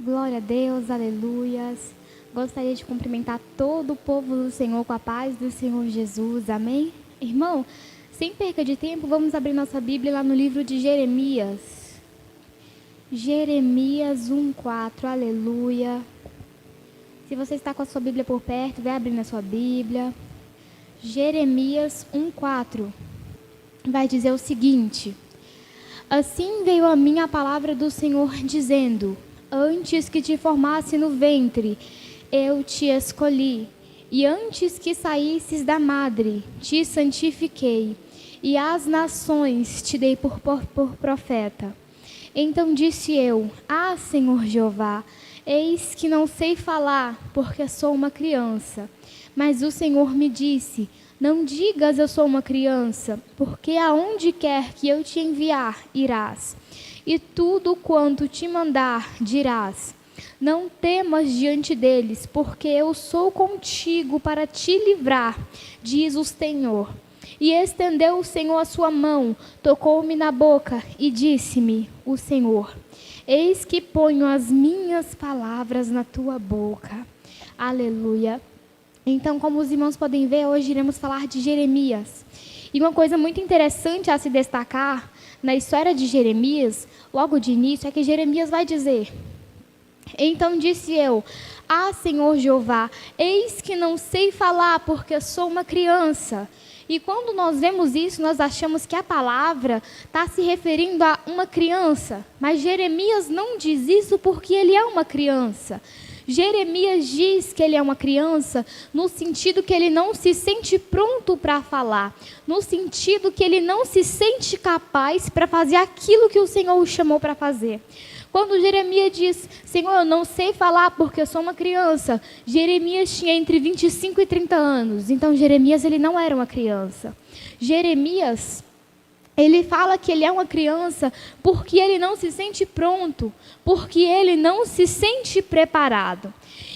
Glória a Deus, aleluias. Gostaria de cumprimentar todo o povo do Senhor com a paz do Senhor Jesus, amém? Irmão, sem perca de tempo, vamos abrir nossa Bíblia lá no livro de Jeremias. Jeremias 1:4, aleluia. Se você está com a sua Bíblia por perto, vai abrindo a sua Bíblia. Jeremias 1:4 vai dizer o seguinte: Assim veio a mim a palavra do Senhor dizendo: Antes que te formasse no ventre, eu te escolhi, e antes que saísses da madre, te santifiquei, e às nações te dei por profeta. Então disse eu: Ah, Senhor Jeová, eis que não sei falar, porque sou uma criança. Mas o Senhor me disse: Não digas eu sou uma criança, porque aonde quer que eu te enviar, irás. E tudo quanto te mandar, dirás. Não temas diante deles, porque eu sou contigo para te livrar, diz o Senhor. E estendeu o Senhor a sua mão, tocou-me na boca e disse-me o Senhor: Eis que ponho as minhas palavras na tua boca. Aleluia. Então, como os irmãos podem ver, hoje iremos falar de Jeremias. E uma coisa muito interessante a se destacar na história de Jeremias, logo de início, é que Jeremias vai dizer: Então disse eu: Ah, Senhor Jeová, eis que não sei falar, porque sou uma criança. E quando nós vemos isso, nós achamos que a palavra está se referindo a uma criança. Mas Jeremias não diz isso porque ele é uma criança. Jeremias diz que ele é uma criança no sentido que ele não se sente pronto para falar, no sentido que ele não se sente capaz para fazer aquilo que o Senhor o chamou para fazer. Quando Jeremias diz: Senhor, eu não sei falar porque eu sou uma criança, Jeremias tinha entre 25 e 30 anos. Então Jeremias ele não era uma criança. Jeremias, ele fala que ele é uma criança porque ele não se sente pronto, porque ele não se sente preparado.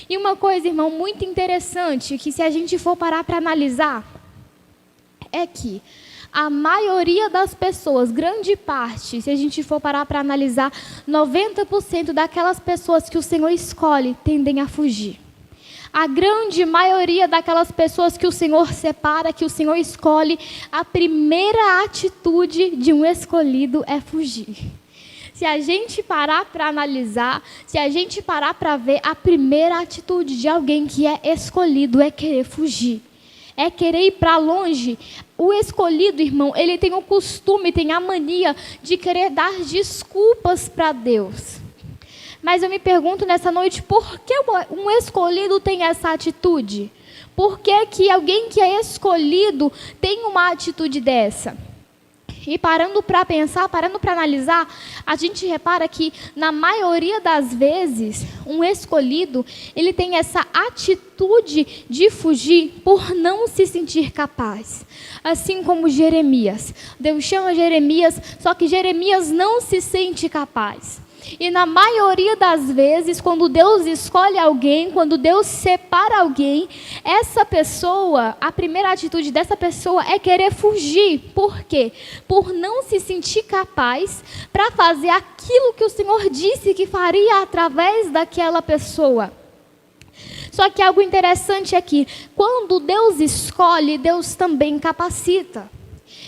E uma coisa, irmão, muito interessante, que se a gente for parar para analisar, é que a maioria das pessoas, grande parte, se a gente for parar para analisar, 90% daquelas pessoas que o Senhor escolhe tendem a fugir. A grande maioria daquelas pessoas que o Senhor separa, que o Senhor escolhe, a primeira atitude de um escolhido é fugir. Se a gente parar para analisar, se a gente parar para ver, a primeira atitude de alguém que é escolhido é querer fugir. É querer ir para longe. O escolhido, irmão, ele tem o costume, tem a mania de querer dar desculpas para Deus. Mas eu me pergunto nessa noite, por que um escolhido tem essa atitude? Por que alguém que é escolhido tem uma atitude dessa? E parando para pensar, parando para analisar, a gente repara que, na maioria das vezes, um escolhido, ele tem essa atitude de fugir por não se sentir capaz. Assim como Jeremias. Deus chama Jeremias, só que Jeremias não se sente capaz. E na maioria das vezes, quando Deus escolhe alguém, quando Deus separa alguém, essa pessoa, a primeira atitude dessa pessoa é querer fugir. Por quê? Por não se sentir capaz para fazer aquilo que o Senhor disse que faria através daquela pessoa. Só que algo interessante é que, quando Deus escolhe, Deus também capacita.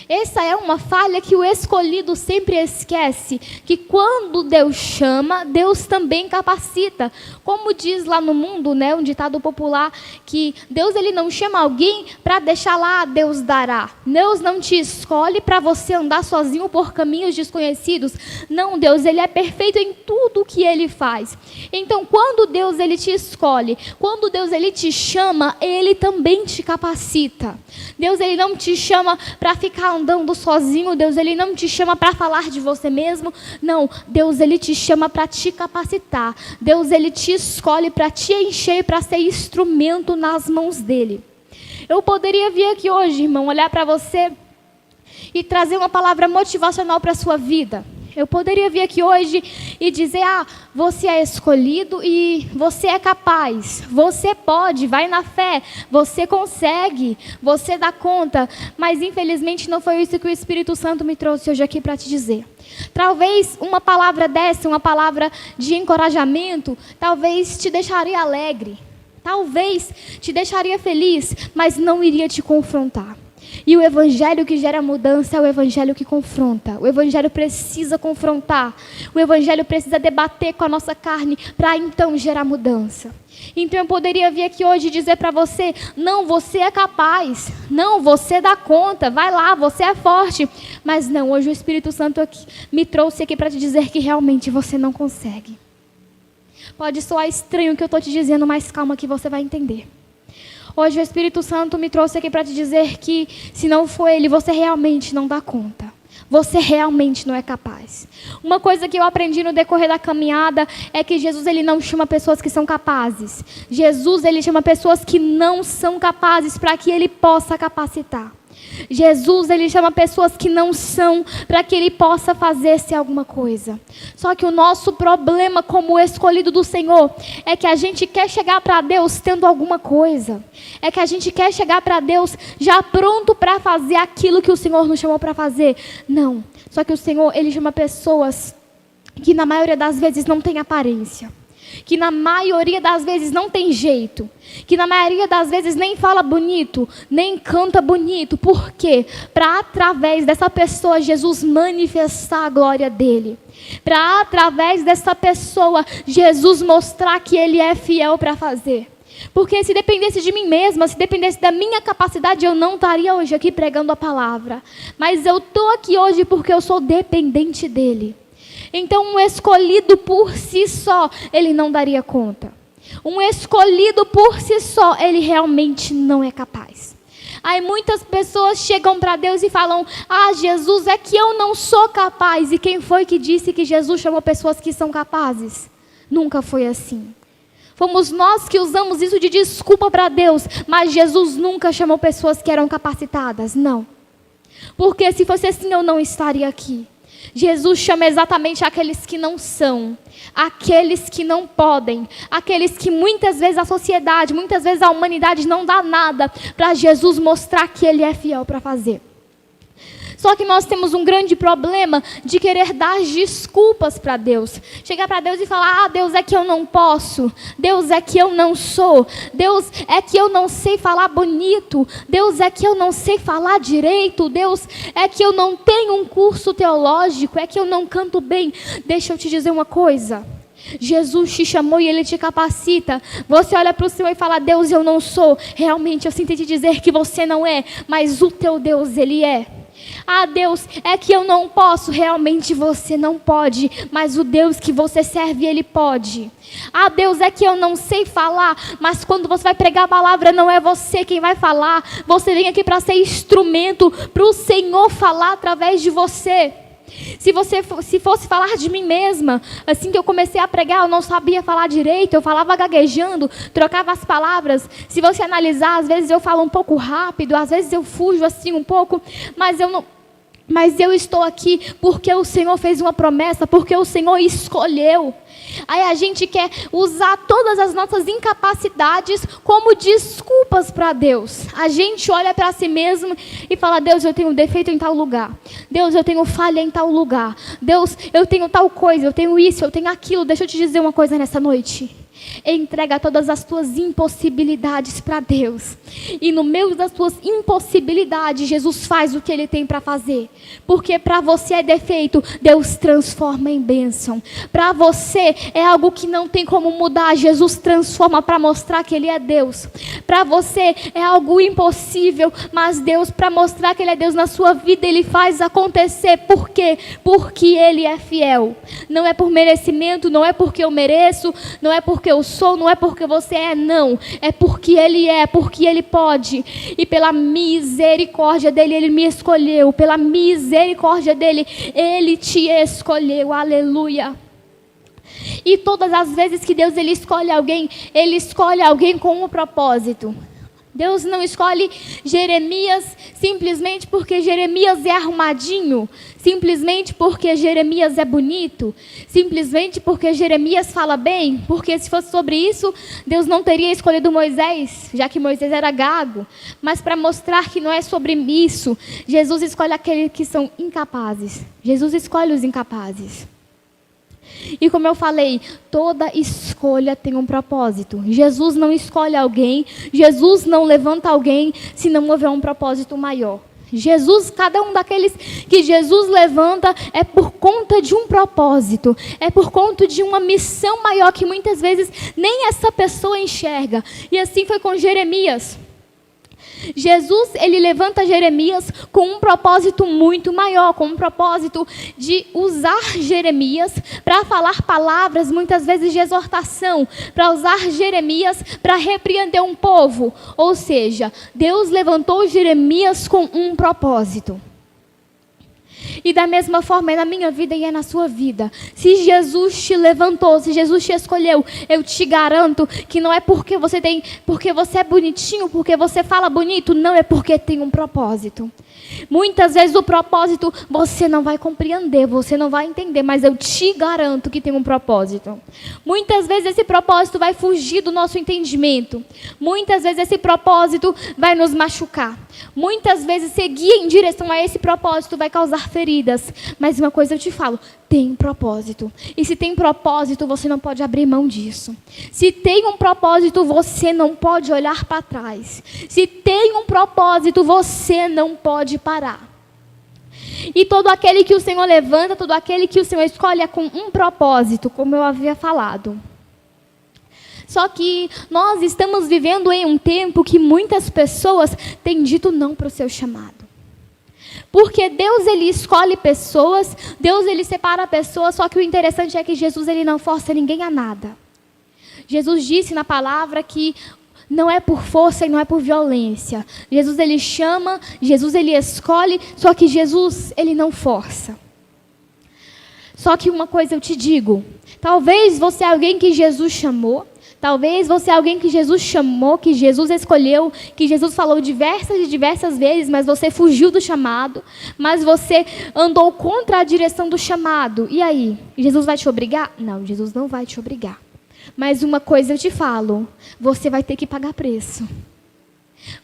Essa é uma falha que o escolhido sempre esquece, que quando Deus chama, Deus também capacita. Como diz lá no mundo, né, um ditado popular, que Deus ele não chama alguém para deixar lá, Deus dará. Deus não te escolhe para você andar sozinho por caminhos desconhecidos. Não, Deus ele é perfeito em tudo que ele faz. Então, quando Deus ele te escolhe, quando Deus ele te chama, ele também te capacita. Deus ele não te chama para ficar andando sozinho, Deus ele não te chama para falar de você mesmo, não, Deus ele te chama para te capacitar, Deus ele te escolhe para te encher, para ser instrumento nas mãos dele. Eu poderia vir aqui hoje, irmão, olhar para você e trazer uma palavra motivacional para a sua vida. Eu poderia vir aqui hoje e dizer, você é escolhido e você é capaz, você pode, vai na fé, você consegue, você dá conta, mas infelizmente não foi isso que o Espírito Santo me trouxe hoje aqui para te dizer. Talvez uma palavra dessa, uma palavra de encorajamento, talvez te deixaria alegre, talvez te deixaria feliz, mas não iria te confrontar. E o evangelho que gera mudança é o evangelho que confronta. O evangelho precisa confrontar. O evangelho precisa debater com a nossa carne para então gerar mudança. Então eu poderia vir aqui hoje e dizer para você, não, você é capaz. Não, você dá conta. Vai lá, você é forte. Mas não, hoje o Espírito Santo me trouxe aqui para te dizer que realmente você não consegue. Pode soar estranho o que eu estou te dizendo, mas calma que você vai entender. Hoje o Espírito Santo me trouxe aqui para te dizer que se não for Ele, você realmente não dá conta. Você realmente não é capaz. Uma coisa que eu aprendi no decorrer da caminhada é que Jesus ele não chama pessoas que são capazes. Jesus ele chama pessoas que não são capazes para que Ele possa capacitar. Jesus, ele chama pessoas que não são para que ele possa fazer-se alguma coisa. Só que o nosso problema como escolhido do Senhor é que a gente quer chegar para Deus tendo alguma coisa. É que a gente quer chegar para Deus já pronto para fazer aquilo que o Senhor nos chamou para fazer. Não. Só que o Senhor, ele chama pessoas que na maioria das vezes não têm aparência. Que na maioria das vezes não tem jeito, que na maioria das vezes nem fala bonito, nem canta bonito. Por quê? Para através dessa pessoa Jesus manifestar a glória dele. Para através dessa pessoa Jesus mostrar que ele é fiel para fazer. Porque se dependesse de mim mesma, se dependesse da minha capacidade, eu não estaria hoje aqui pregando a palavra. Mas eu estou aqui hoje porque eu sou dependente dele. Então um escolhido por si só, ele não daria conta. Um escolhido por si só, ele realmente não é capaz. Aí muitas pessoas chegam para Deus e falam, Jesus, é que eu não sou capaz. E quem foi que disse que Jesus chamou pessoas que são capazes? Nunca foi assim. Fomos nós que usamos isso de desculpa para Deus, mas Jesus nunca chamou pessoas que eram capacitadas, não. Porque se fosse assim, eu não estaria aqui. Jesus chama exatamente aqueles que não são, aqueles que não podem, aqueles que muitas vezes a sociedade, muitas vezes a humanidade não dá nada para Jesus mostrar que ele é fiel para fazer. Só que nós temos um grande problema de querer dar desculpas para Deus. Chegar para Deus e falar, Deus é que eu não posso. Deus é que eu não sou. Deus é que eu não sei falar bonito. Deus é que eu não sei falar direito. Deus é que eu não tenho um curso teológico. É que eu não canto bem. Deixa eu te dizer uma coisa. Jesus te chamou e Ele te capacita. Você olha para o Senhor e fala, Deus, eu não sou. Realmente, eu sinto te dizer que você não é. Mas o teu Deus, Ele é. Deus, é que eu não posso. Realmente você não pode, mas o Deus que você serve, Ele pode. Deus, é que eu não sei falar, mas quando você vai pregar a palavra, não é você quem vai falar. Você vem aqui para ser instrumento para o Senhor falar através de você. Se fosse falar de mim mesma, assim que eu comecei a pregar, eu não sabia falar direito, eu falava gaguejando, trocava as palavras. Se você analisar, às vezes eu falo um pouco rápido, às vezes eu fujo assim um pouco, mas eu estou aqui porque o Senhor fez uma promessa, porque o Senhor escolheu. Aí a gente quer usar todas as nossas incapacidades como desculpas para Deus. A gente olha para si mesmo e fala, Deus, eu tenho defeito em tal lugar. Deus, eu tenho falha em tal lugar. Deus, eu tenho tal coisa, eu tenho isso, eu tenho aquilo. Deixa eu te dizer uma coisa nessa noite. Entrega todas as tuas impossibilidades para Deus. E no meio das tuas impossibilidades, Jesus faz o que Ele tem para fazer. Porque para você é defeito, Deus transforma em bênção. Para você é algo que não tem como mudar, Jesus transforma para mostrar que Ele é Deus. Para você é algo impossível, mas Deus, para mostrar que Ele é Deus na sua vida, Ele faz acontecer. Por quê? Porque Ele é fiel. Não é por merecimento, não é porque eu mereço, não é porque eu sou, não é porque você é, não. É porque Ele é, porque Ele pode. E pela misericórdia dEle, Ele me escolheu. Pela misericórdia dEle, Ele te escolheu. Aleluia. E todas as vezes que Deus Ele escolhe alguém com um propósito. Deus não escolhe Jeremias simplesmente porque Jeremias é arrumadinho, simplesmente porque Jeremias é bonito, simplesmente porque Jeremias fala bem, porque se fosse sobre isso, Deus não teria escolhido Moisés, já que Moisés era gago. Mas para mostrar que não é sobre isso, Jesus escolhe aqueles que são incapazes. Jesus escolhe os incapazes. E como eu falei, toda escolha tem um propósito. Jesus não escolhe alguém, Jesus não levanta alguém se não houver um propósito maior. Jesus, cada um daqueles que Jesus levanta é por conta de um propósito, é por conta de uma missão maior que muitas vezes nem essa pessoa enxerga. E assim foi com Jeremias. Jesus, ele levanta Jeremias com um propósito muito maior, com um propósito de usar Jeremias para falar palavras, muitas vezes de exortação, para usar Jeremias para repreender um povo. Ou seja, Deus levantou Jeremias com um propósito. E da mesma forma é na minha vida e é na sua vida. Se Jesus te levantou, se Jesus te escolheu, eu te garanto que não é porque você é bonitinho, porque você fala bonito, não, é porque tem um propósito. Muitas vezes o propósito você não vai compreender, você não vai entender, mas eu te garanto que tem um propósito. Muitas vezes esse propósito vai fugir do nosso entendimento. Muitas vezes esse propósito vai nos machucar. Muitas vezes seguir em direção a esse propósito vai causar feridas. Mas uma coisa eu te falo, tem um propósito. E se tem propósito, você não pode abrir mão disso. Se tem um propósito, você não pode olhar para trás. Se tem um propósito, você não pode parar. E todo aquele que o Senhor levanta, todo aquele que o Senhor escolhe é com um propósito, como eu havia falado. Só que nós estamos vivendo em um tempo que muitas pessoas têm dito não para o seu chamado. Porque Deus, ele escolhe pessoas, Deus, ele separa pessoas, só que o interessante é que Jesus, ele não força ninguém a nada. Jesus disse na palavra que não é por força e não é por violência. Jesus, ele chama, Jesus, ele escolhe, só que Jesus, ele não força. Só que uma coisa eu te digo, talvez você é alguém que Jesus chamou, talvez você é alguém que Jesus chamou, que Jesus escolheu, que Jesus falou diversas vezes, mas você fugiu do chamado, mas você andou contra a direção do chamado. E aí? Jesus vai te obrigar? Não, Jesus não vai te obrigar. Mas uma coisa eu te falo, você vai ter que pagar preço.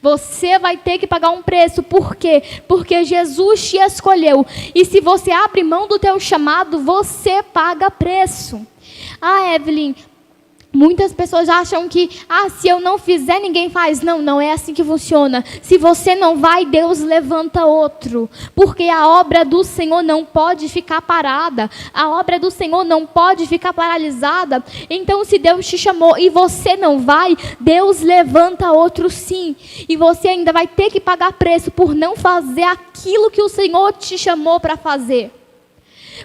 Você vai ter que pagar um preço. Por quê? Porque Jesus te escolheu. E se você abre mão do teu chamado, você paga preço. Ah, Evelyn, muitas pessoas acham que, se eu não fizer, ninguém faz. Não, não é assim que funciona. Se você não vai, Deus levanta outro. Porque a obra do Senhor não pode ficar parada. A obra do Senhor não pode ficar paralisada. Então, se Deus te chamou e você não vai, Deus levanta outro sim. E você ainda vai ter que pagar preço por não fazer aquilo que o Senhor te chamou para fazer.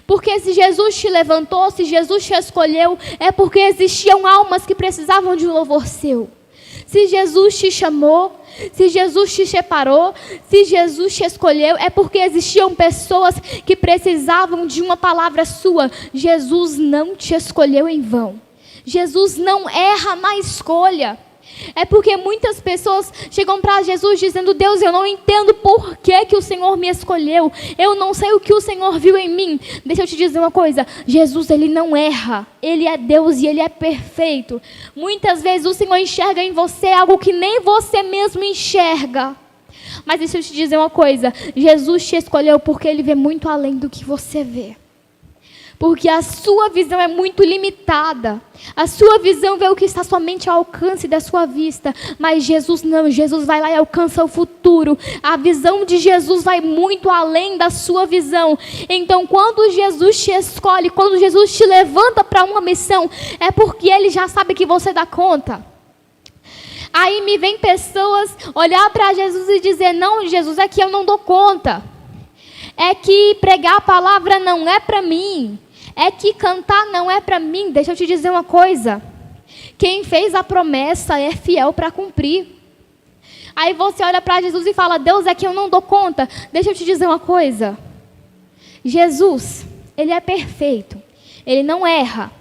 Porque se Jesus te levantou, se Jesus te escolheu, é porque existiam almas que precisavam de um louvor seu. Se Jesus te chamou, se Jesus te separou, se Jesus te escolheu, é porque existiam pessoas que precisavam de uma palavra sua. Jesus não te escolheu em vão. Jesus não erra na escolha. É porque muitas pessoas chegam para Jesus dizendo: Deus, eu não entendo por que o Senhor me escolheu. Eu não sei o que o Senhor viu em mim. Deixa eu te dizer uma coisa. Jesus, ele não erra. Ele é Deus e ele é perfeito. Muitas vezes o Senhor enxerga em você algo que nem você mesmo enxerga. Mas deixa eu te dizer uma coisa. Jesus te escolheu porque ele vê muito além do que você vê. Porque a sua visão é muito limitada. A sua visão vê o que está somente ao alcance da sua vista. Mas Jesus não, Jesus vai lá e alcança o futuro. A visão de Jesus vai muito além da sua visão. Então, quando Jesus te escolhe, quando Jesus te levanta para uma missão, é porque ele já sabe que você dá conta. Aí me vem pessoas olhar para Jesus e dizer: não, Jesus, é que eu não dou conta. É que pregar a palavra não é para mim. É que cantar não é para mim. Deixa eu te dizer uma coisa. Quem fez a promessa é fiel para cumprir. Aí você olha para Jesus e fala: Deus, é que eu não dou conta. Deixa eu te dizer uma coisa. Jesus, ele é perfeito. Ele não erra.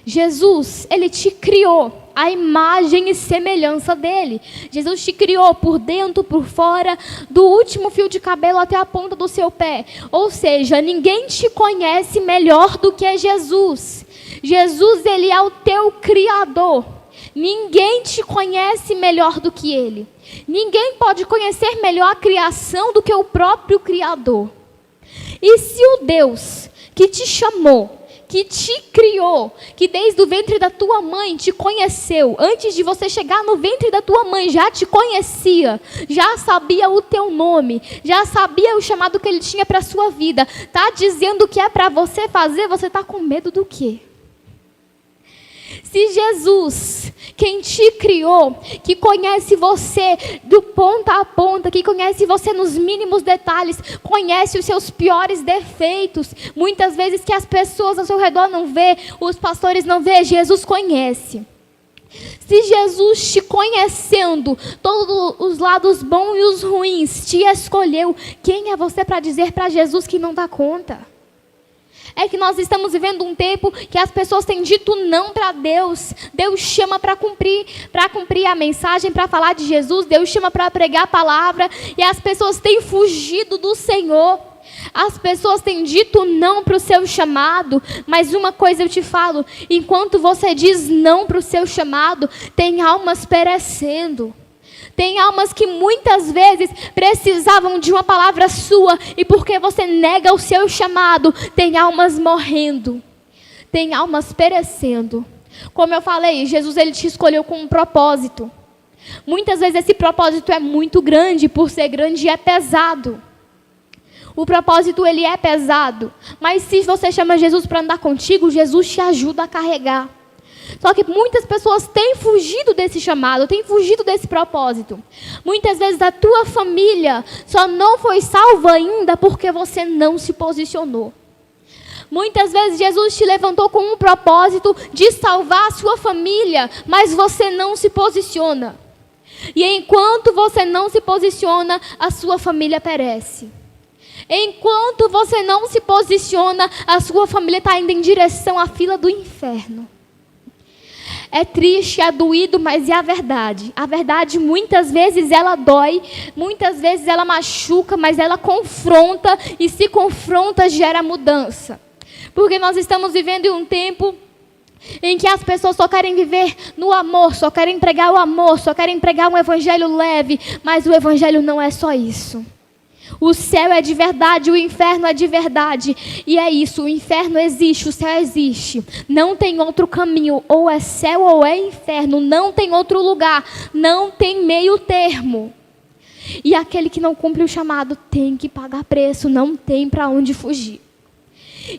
Jesus, ele te criou. a imagem e semelhança dele. Jesus te criou por dentro, por fora, do último fio de cabelo até a ponta do seu pé. Ou seja, ninguém te conhece melhor do que Jesus. Jesus, ele é o teu Criador. Ninguém te conhece melhor do que ele. Ninguém pode conhecer melhor a criação do que o próprio Criador. E se o Deus que te chamou, que te criou, que desde o ventre da tua mãe te conheceu, antes de você chegar no ventre da tua mãe, já te conhecia, já sabia o teu nome, já sabia o chamado que ele tinha para a sua vida, está dizendo que é para você fazer, você está com medo do quê? Se Jesus, quem te criou, que conhece você do ponta a ponta, que conhece você nos mínimos detalhes, conhece os seus piores defeitos, muitas vezes que as pessoas ao seu redor não vê, os pastores não vê, Jesus conhece. Se Jesus te conhecendo, todos os lados bons e os ruins, te escolheu, quem é você para dizer para Jesus que não dá conta? É que nós estamos vivendo um tempo que as pessoas têm dito não para Deus. Deus chama para cumprir a mensagem, para falar de Jesus. Deus chama para pregar a palavra. E as pessoas têm fugido do Senhor. As pessoas têm dito não para o seu chamado. Mas uma coisa eu te falo: enquanto você diz não para o seu chamado, tem almas perecendo. Tem almas que muitas vezes precisavam de uma palavra sua, e porque você nega o seu chamado, tem almas morrendo, tem almas perecendo. Como eu falei, Jesus, ele te escolheu com um propósito. Muitas vezes esse propósito é muito grande, por ser grande é pesado. O propósito, ele é pesado, mas se você chama Jesus para andar contigo, Jesus te ajuda a carregar. Só que muitas pessoas têm fugido desse chamado, têm fugido desse propósito. Muitas vezes a tua família só não foi salva ainda porque você não se posicionou. Muitas vezes Jesus te levantou com um propósito de salvar a sua família, mas você não se posiciona. E enquanto você não se posiciona, a sua família perece. Enquanto você não se posiciona, a sua família está indo em direção à fila do inferno. É triste, é doído, mas é a verdade. A verdade muitas vezes ela dói, muitas vezes ela machuca, mas ela confronta, e se confronta gera mudança. Porque nós estamos vivendo em um tempo em que as pessoas só querem viver no amor, só querem pregar o amor, só querem pregar um evangelho leve, mas o evangelho não é só isso. O céu é de verdade, o inferno é de verdade. E é isso, o inferno existe, o céu existe. Não tem outro caminho, ou é céu ou é inferno. Não tem outro lugar, não tem meio termo. E aquele que não cumpre o chamado tem que pagar preço, não tem para onde fugir.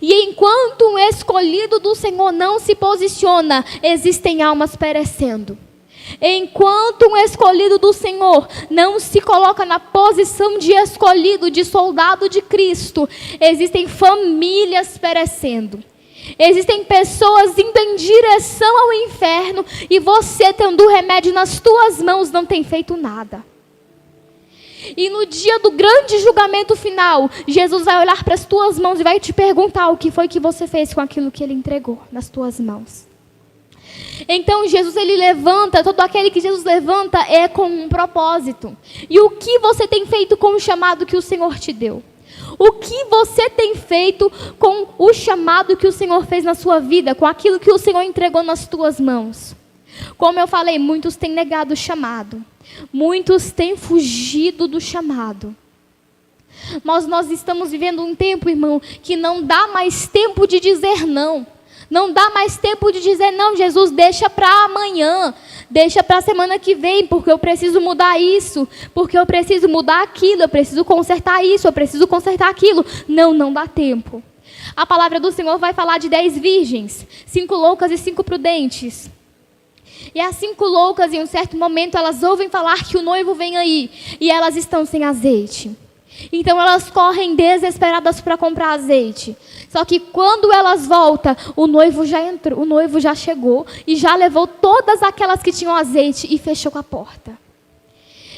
E enquanto um escolhido do Senhor não se posiciona, existem almas perecendo. Enquanto um escolhido do Senhor não se coloca na posição de escolhido, de soldado de Cristo, existem famílias perecendo. Existem pessoas indo em direção ao inferno, e você, tendo o remédio nas tuas mãos, não tem feito nada. E no dia do grande julgamento final, Jesus vai olhar para as tuas mãos e vai te perguntar o que foi que você fez com aquilo que ele entregou nas tuas mãos. Então Jesus, ele levanta, todo aquele que Jesus levanta é com um propósito. E o que você tem feito com o chamado que o Senhor te deu? O que você tem feito com o chamado que o Senhor fez na sua vida, com aquilo que o Senhor entregou nas tuas mãos? Como eu falei, muitos têm negado o chamado. Muitos têm fugido do chamado. Mas nós estamos vivendo um tempo, irmão, que não dá mais tempo de dizer não. Não dá mais tempo de dizer, não, Jesus, deixa para amanhã, deixa para a semana que vem, porque eu preciso mudar isso, porque eu preciso mudar aquilo, eu preciso consertar isso, eu preciso consertar aquilo. Não, não dá tempo. A palavra do Senhor vai falar de 10 virgens, 5 loucas e 5 prudentes. E as 5 loucas, em um certo momento, elas ouvem falar que o noivo vem aí, e elas estão sem azeite. Então elas correm desesperadas para comprar azeite. Só que quando elas voltam, o noivo já entrou, o noivo já chegou e já levou todas aquelas que tinham azeite e fechou a porta.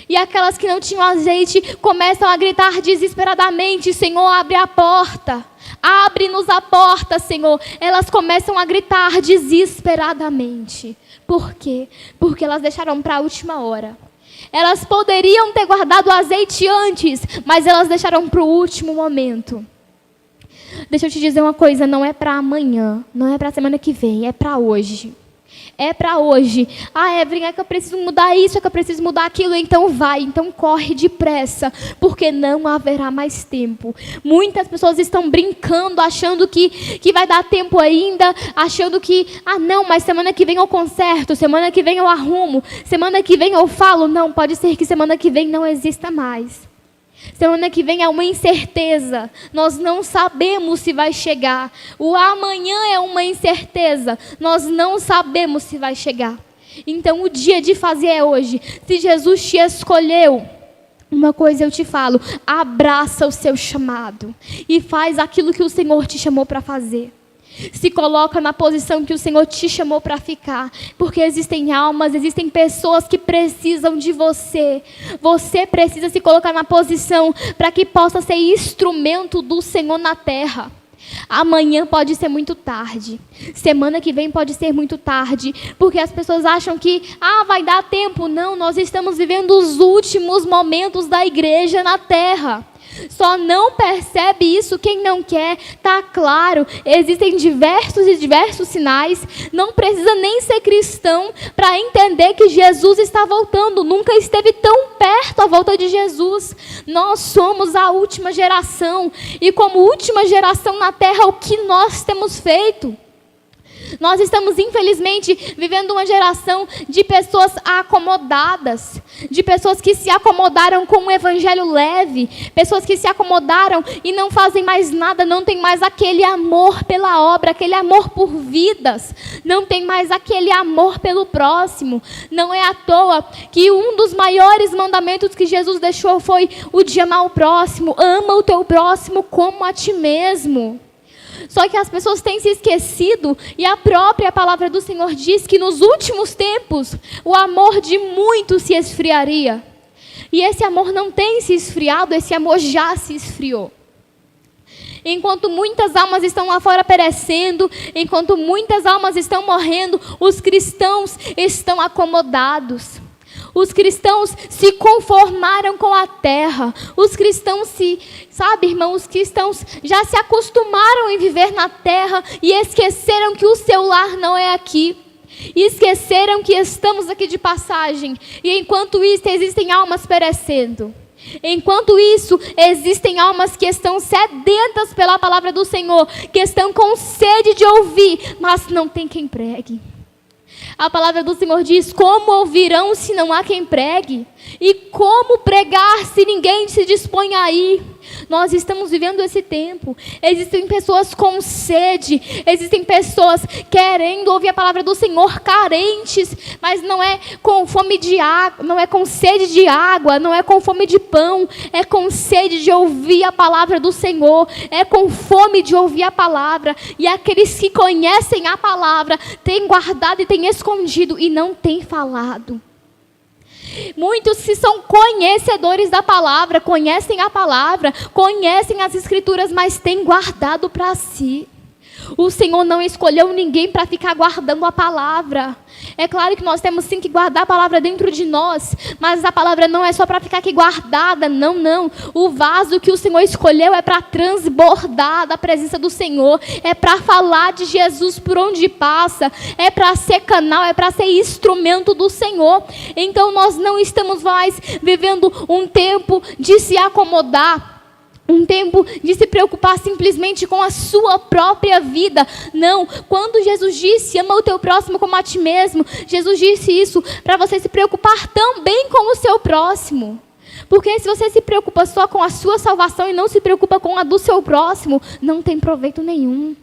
E aquelas que não tinham azeite começam a gritar desesperadamente: Senhor, abre a porta. Abre-nos a porta, Senhor. Elas começam a gritar desesperadamente. Por quê? Porque elas deixaram para a última hora. Elas poderiam ter guardado o azeite antes, mas elas deixaram para o último momento. Deixa eu te dizer uma coisa, não é para amanhã, não é para a semana que vem, é para hoje. É para hoje. Ah, Evelyn, é que eu preciso mudar isso, é que eu preciso mudar aquilo. Então vai, então corre depressa, porque não haverá mais tempo. Muitas pessoas estão brincando, achando que vai dar tempo ainda, achando que, não, mas semana que vem eu conserto, semana que vem eu arrumo, semana que vem eu falo. Não, pode ser que semana que vem não exista mais. Semana que vem é uma incerteza. Nós não sabemos se vai chegar. O amanhã é uma incerteza. Nós não sabemos se vai chegar. Então o dia de fazer é hoje. Se Jesus te escolheu, uma coisa eu te falo: abraça o seu chamado e faz aquilo que o Senhor te chamou para fazer. Se coloca na posição que o Senhor te chamou para ficar, porque existem almas, existem pessoas que precisam de você. Você precisa se colocar na posição para que possa ser instrumento do Senhor na terra. Amanhã pode ser muito tarde, semana que vem pode ser muito tarde, porque as pessoas acham que vai dar tempo. Não, nós estamos vivendo os últimos momentos da igreja na terra. Só não percebe isso quem não quer. Tá claro, existem diversos sinais. Não precisa nem ser cristão para entender que Jesus está voltando. Nunca esteve tão perto a volta de Jesus. Nós somos a última geração, e como última geração na terra, o que nós temos feito? Nós estamos, infelizmente, vivendo uma geração de pessoas acomodadas, de pessoas que se acomodaram com um evangelho leve, pessoas que se acomodaram e não fazem mais nada, não tem mais aquele amor pela obra, aquele amor por vidas, não tem mais aquele amor pelo próximo. Não é à toa que um dos maiores mandamentos que Jesus deixou foi o de amar o próximo. Ama o teu próximo como a ti mesmo. Só que as pessoas têm se esquecido, e a própria palavra do Senhor diz que nos últimos tempos o amor de muitos se esfriaria. E esse amor não tem se esfriado, esse amor já se esfriou. Enquanto muitas almas estão lá fora perecendo, enquanto muitas almas estão morrendo, os cristãos estão acomodados. Os cristãos se conformaram com a terra. Os cristãos os cristãos já se acostumaram em viver na terra e esqueceram que o seu lar não é aqui. E esqueceram que estamos aqui de passagem. E enquanto isso, existem almas perecendo. Enquanto isso, existem almas que estão sedentas pela palavra do Senhor, que estão com sede de ouvir, mas não tem quem pregue. A palavra do Senhor diz: como ouvirão se não há quem pregue? E como pregar se ninguém se dispõe a ir? Nós estamos vivendo esse tempo. Existem pessoas com sede, existem pessoas querendo ouvir a palavra do Senhor, carentes, mas não é com fome de água, não é com sede de água, não é com fome de pão, é com sede de ouvir a palavra do Senhor, é com fome de ouvir a palavra. E aqueles que conhecem a palavra têm guardado e têm escondido e não têm falado. Muitos que são conhecedores da palavra, conhecem a palavra, conhecem as escrituras, mas têm guardado para si. O Senhor não escolheu ninguém para ficar guardando a palavra. É claro que nós temos sim que guardar a palavra dentro de nós, mas a palavra não é só para ficar aqui guardada, não. O vaso que o Senhor escolheu é para transbordar da presença do Senhor, é para falar de Jesus por onde passa, é para ser canal, é para ser instrumento do Senhor. Então nós não estamos mais vivendo um tempo de se acomodar, um tempo de se preocupar simplesmente com a sua própria vida. Não, quando Jesus disse: ama o teu próximo como a ti mesmo, Jesus disse isso para você se preocupar também com o seu próximo. Porque se você se preocupa só com a sua salvação e não se preocupa com a do seu próximo, não tem proveito nenhum.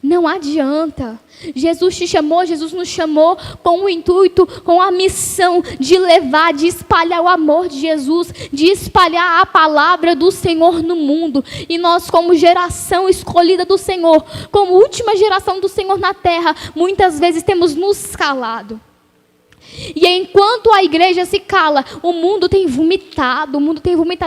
Não adianta. Jesus te chamou, Jesus nos chamou com o intuito, com a missão de levar, de espalhar o amor de Jesus, de espalhar a palavra do Senhor no mundo. E nós, como geração escolhida do Senhor, como última geração do Senhor na terra, muitas vezes temos nos calado. E enquanto a igreja se cala, o mundo tem vomitado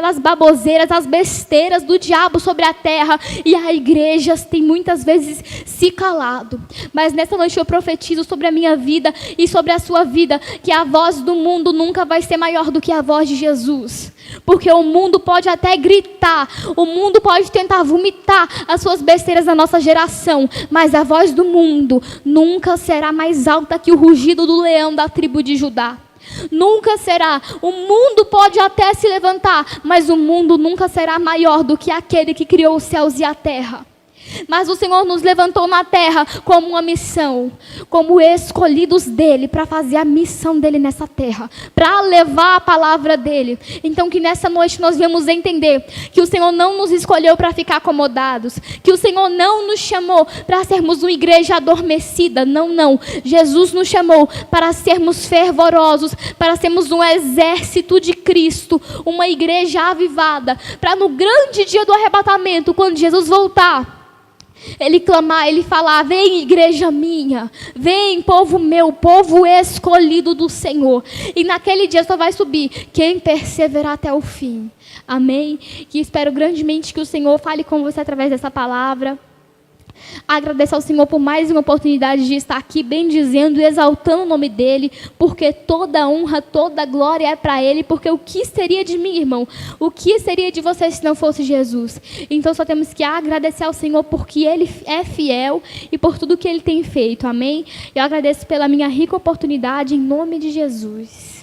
as baboseiras, as besteiras do diabo sobre a terra, e a igreja tem muitas vezes se calado. Mas nessa noite eu profetizo sobre a minha vida e sobre a sua vida, que a voz do mundo nunca vai ser maior do que a voz de Jesus. Porque o mundo pode até gritar, o mundo pode tentar vomitar as suas besteiras na nossa geração, mas a voz do mundo nunca será mais alta que o rugido do leão da tribo de Judá. Nunca será. O mundo pode até se levantar, mas o mundo nunca será maior do que aquele que criou os céus e a terra. Mas o Senhor nos levantou na terra como uma missão, como escolhidos dele, para fazer a missão dele nessa terra, para levar a palavra dele. Então que nessa noite nós venhamos entender que o Senhor não nos escolheu para ficar acomodados, que o Senhor não nos chamou para sermos uma igreja adormecida, não. Jesus nos chamou para sermos fervorosos, para sermos um exército de Cristo, uma igreja avivada, para no grande dia do arrebatamento, quando Jesus voltar, ele clamar, ele falar: vem igreja minha, vem povo meu, povo escolhido do Senhor. E naquele dia só vai subir quem perseverar até o fim. Amém? Que espero grandemente que o Senhor fale com você através dessa palavra. Agradeço ao Senhor por mais uma oportunidade de estar aqui bendizendo e exaltando o nome dEle, porque toda honra, toda glória é para Ele, porque o que seria de mim, irmão? O que seria de você se não fosse Jesus? Então só temos que agradecer ao Senhor porque Ele é fiel e por tudo que Ele tem feito, amém? Eu agradeço pela minha rica oportunidade em nome de Jesus.